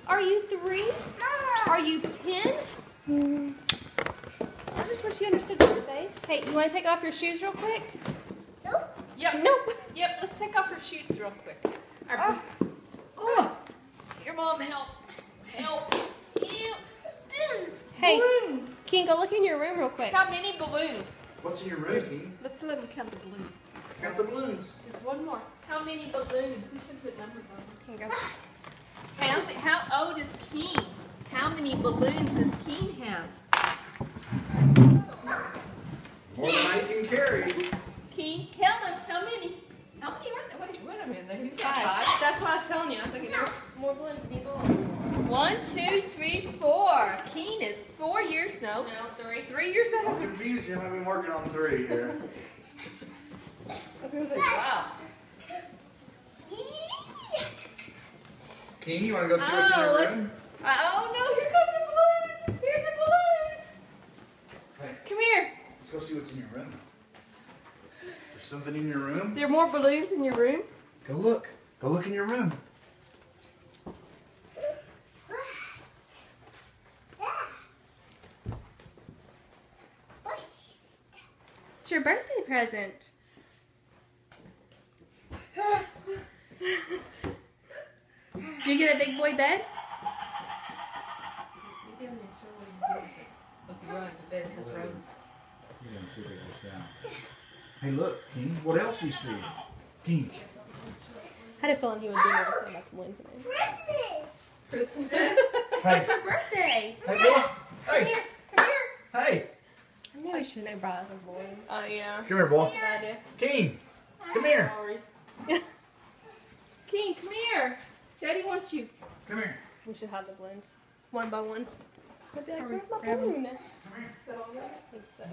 Are you 3? Are you 10? I just wish you understood birthdays. Hey, you want to take off your shoes real quick? Nope. Yep. Nope. Yep, let's take off your shoes real quick. Our boots. Oh. Your mom, help. Help. Help. Hey, balloons. King, go look in your room real quick. How many balloons? What's in your room, King? Let's let him count the balloons. Count the balloons. There's one more. How many balloons? We should put numbers on them. How old is King? How many balloons does King have? More than I can carry. King, count them. How many? How many are there? Wait a minute. He's got 5. That's what I was telling you. I was thinking there's more balloons than he's on. 1, 2, 3, 4. Keen is 4 years. No, 3. 3 years I'll old. confuse him. I've been working on 3 here. I was going to say, wow. King, you want to go see what's in your room? Oh no, here comes the balloon. Here's the balloon. Hey, Come here. let's go see what's in your room. There's something in your room? There are more balloons in your room? Go look. Go look in your room. It's your birthday present. Did you get a big boy bed? With the rug, the bed has rugs. You're gonna figure this out. Hey, look, King. What else do you see? King. I had a feeling he would do something about the balloons in there. Christmas. Hey. It's your birthday. Hey, boy. Come Hey. here. Come here. Hey. I knew I shouldn't have brought up a balloon. Oh, yeah. Come here, boy. Bad idea. King. Come here. Sorry. King, come here. Daddy wants you. Come here. We should have the balloons. One by one. I'd be like, Hurry, where's my grab 'em. balloon? Come here. Is that all right? I think so.